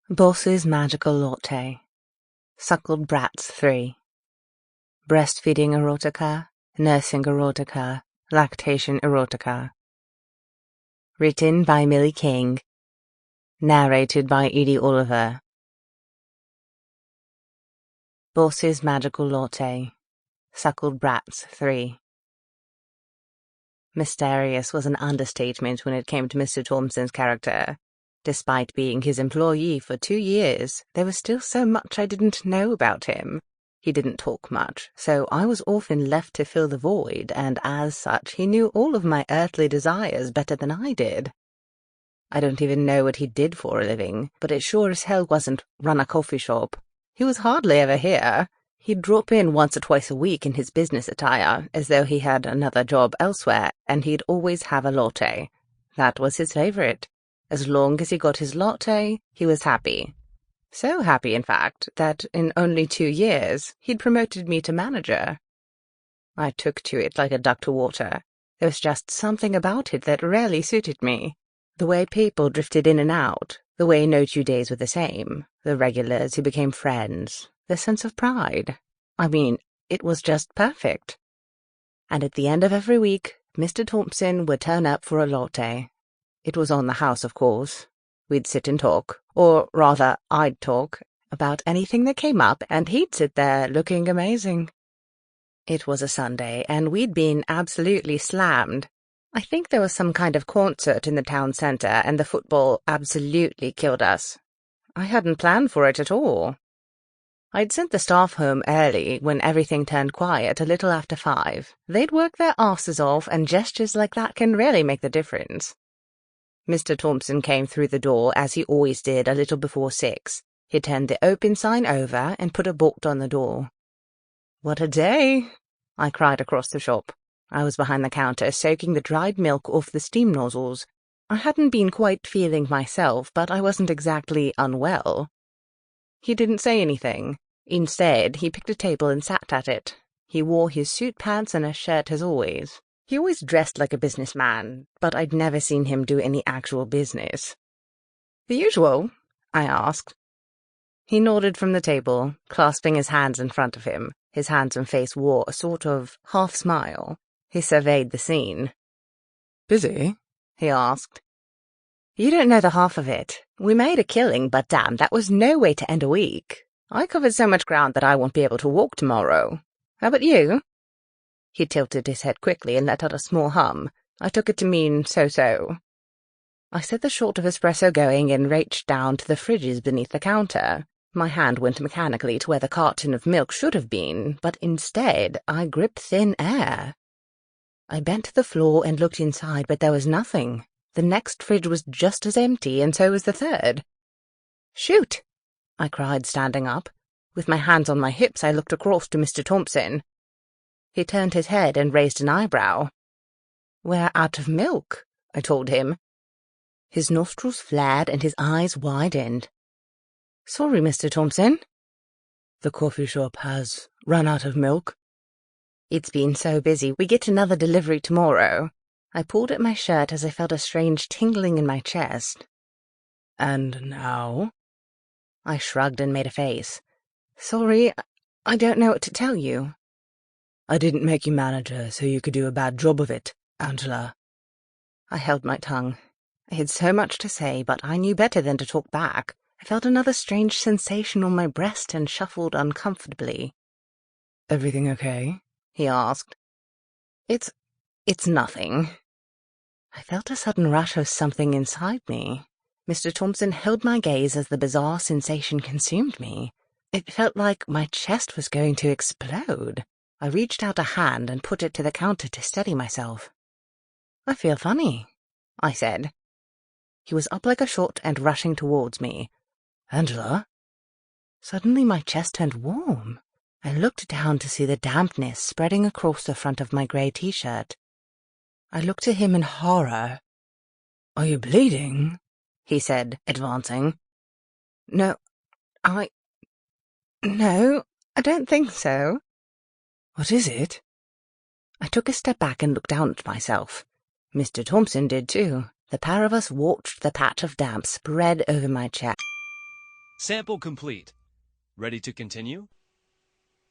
Boss's Magical Latte. Suckled Brats 3. Breastfeeding Erotica, Nursing Erotica, Lactation Erotica. Written by Millie King. Narrated by Edie Olliver. Boss's Magical Latte. Suckled Brats 3. Mysterious was an understatement when it came to Mr. Thompson's character. Despite being his employee for 2 years, there was still so much I didn't know about him. He didn't talk much, so I was often left to fill the void, and as such he knew all of my earthly desires better than I did. I don't even know what he did for a living, but it sure as hell wasn't run a coffee shop. He was hardly ever here. He'd drop in once or twice a week in his business attire, as though he had another job elsewhere, and he'd always have a latte. That was his favorite. As long as he got his latte, he was happy. So happy, in fact, that in only 2 years, he'd promoted me to manager. I took to it like a duck to water. There was just something about it that rarely suited me. The way people drifted in and out, the way no 2 days were the same, the regulars who became friends, the sense of pride. I mean, it was just perfect. And at the end of every week, Mr. Thompson would turn up for a latte. It was on the house, of course. We'd sit and talk, or rather, I'd talk, about anything that came up, and he'd sit there looking amazing. It was a Sunday, and we'd been absolutely slammed. I think there was some kind of concert in the town centre, and the football absolutely killed us. I hadn't planned for it at all. I'd sent the staff home early when everything turned quiet a little after 5. They'd work their asses off, and gestures like that can really make the difference. Mr. Thompson came through the door, as he always did, a little before 6. He turned the open sign over and put a bolt on the door. "What a day!" I cried across the shop. I was behind the counter, soaking the dried milk off the steam nozzles. I hadn't been quite feeling myself, but I wasn't exactly unwell. He didn't say anything. Instead, he picked a table and sat at it. He wore his suit pants and a shirt as always. He always dressed like a businessman, but I'd never seen him do any actual business. "The usual?" I asked. He nodded from the table, clasping his hands in front of him. His hands and face wore a sort of half-smile. He surveyed the scene. "Busy?" he asked. "You don't know the half of it. We made a killing, but damn, that was no way to end a week. I covered so much ground that I won't be able to walk tomorrow. How about you?" He tilted his head quickly and let out a small hum. I took it to mean so-so. I set the shot of espresso going and reached down to the fridges beneath the counter. My hand went mechanically to where the carton of milk should have been, but instead I gripped thin air. I bent to the floor and looked inside, but there was nothing. The next fridge was just as empty, and so was the third. "Shoot!" I cried, standing up. With my hands on my hips, I looked across to Mr. Thompson. He turned his head and raised an eyebrow. "We're out of milk," I told him. His nostrils flared and his eyes widened. "Sorry, Mr. Thompson." "The coffee shop has run out of milk." "It's been so busy. We get another delivery tomorrow." I pulled at my shirt as I felt a strange tingling in my chest. "And now?" I shrugged and made a face. "Sorry, I don't know what to tell you." "I didn't make you manager so you could do a bad job of it, Angela." I held my tongue. I had so much to say, but I knew better than to talk back. I felt another strange sensation on my breast and shuffled uncomfortably. "Everything okay?" he asked. It's nothing." I felt a sudden rush of something inside me. Mr. Thompson held my gaze as the bizarre sensation consumed me. It felt like my chest was going to explode. I reached out a hand and put it to the counter to steady myself. "I feel funny," I said. He was up like a shot and rushing towards me. "Angela?" Suddenly my chest turned warm. I looked down to see the dampness spreading across the front of my grey t-shirt. I looked at him in horror. "Are you bleeding?" he said, advancing. No, I don't think so." "What is it?" I took a step back and looked down at myself. Mr. Thompson did too. The pair of us watched the patch of damp spread over my chest. Sample complete. Ready to continue?